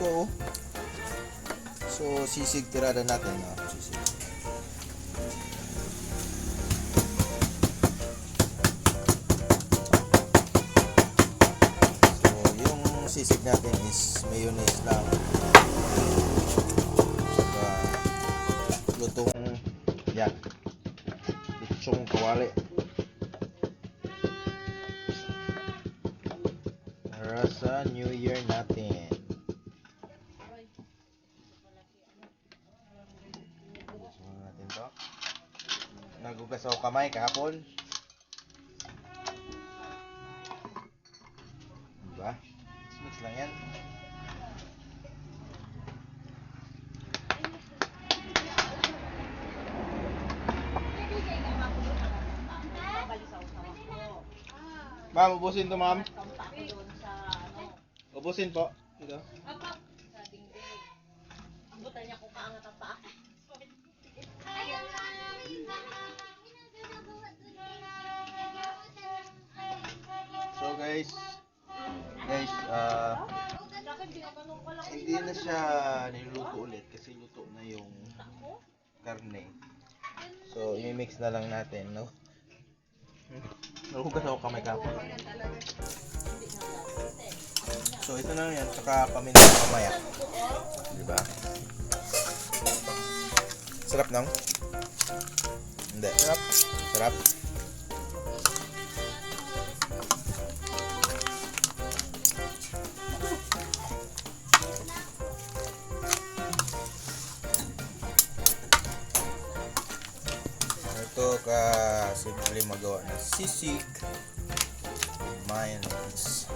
ko. So, sisig tirada natin. Sisig. So, yung sisig natin is mayonnaise lang. Saka, lutong yan. Lutong kawali. Para sa New Year natin. Nagugas ako kamay kahapon. Diba? Mix lang yan. Ma'am, ubusin to ma'am. Ubusin po. Dito. Butan niya kung kaangat ang paa. So guys, hindi na siya niluluto ulit kasi luto na yung karne. So i-mix na lang natin, no? Nahugas ako kamay kapon. So ito na yan, saka paminta mamaya. Diba? Sarap nang? Hindi. Sarap. Sarap. Ito ka simple magawa na sisig mayonnaise.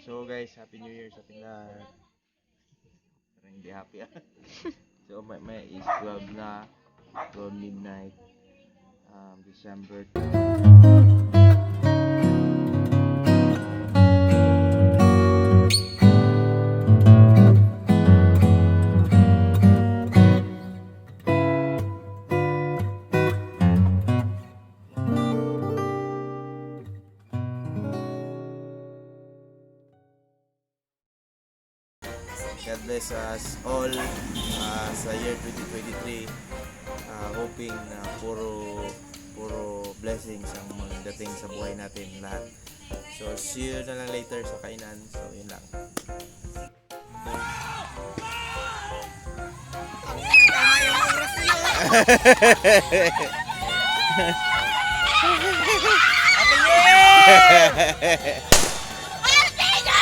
So guys, Happy New Year sa ating lahat. Parang hindi happy So may is 12 na, 12 midnight, December 2. God bless us all sa year 2023. Hoping na puro blessings ang magdating sa buhay natin lahat. So see you na lang later sa kainan. So yun lang.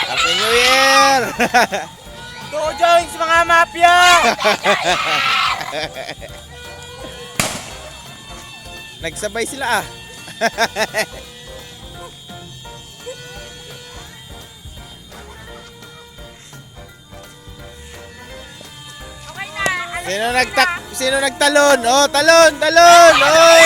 Happy New Year! Two joints mga mafia! Nagsabay sila Sino nagtalon? Oh, talon! Oh, talon! Oh!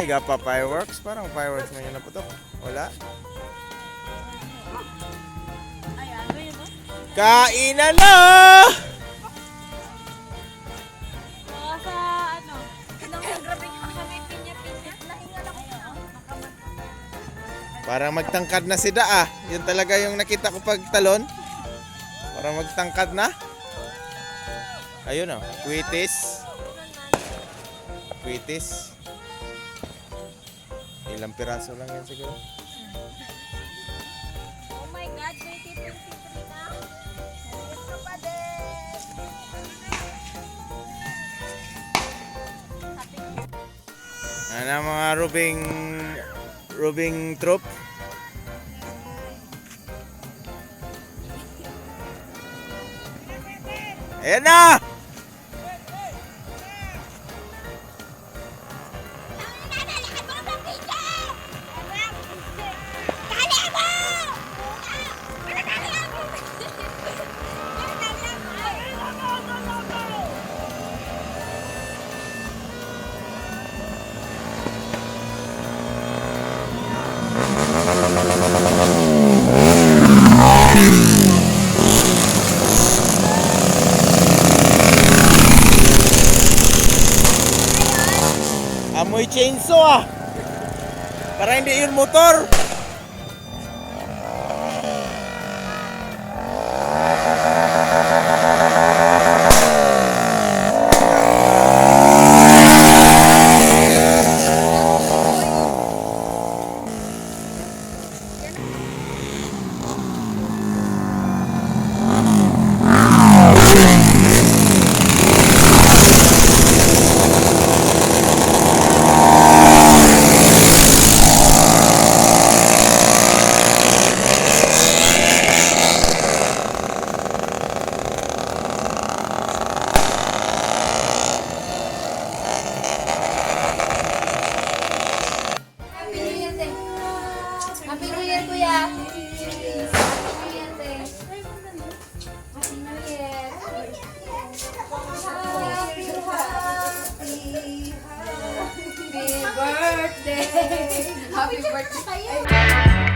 Ay, gapa fireworks. Parang fireworks na yun naputok. Wala. Ay, ano yun, no? Kainan na! Mga sa, ano, ilang grabe kami pinya-pinya. Nahingal ako na. Parang magtangkad na si Da. Yun talaga yung nakita ko pag talon. Parang magtangkad na. Ayun oh, kwitis. Kwitis. Ilang piraso lang yan siguro. Oh my God, 2023 na. Nandito ka pa din. Ano mga rubing troop? Ayan na! Amoy chainsaw ah! Para hindi yun motor! Happy New Year, te. Happy New Year, kuya. Happy New Year, te. Happy New Year. Happy birthday. Happy birthday.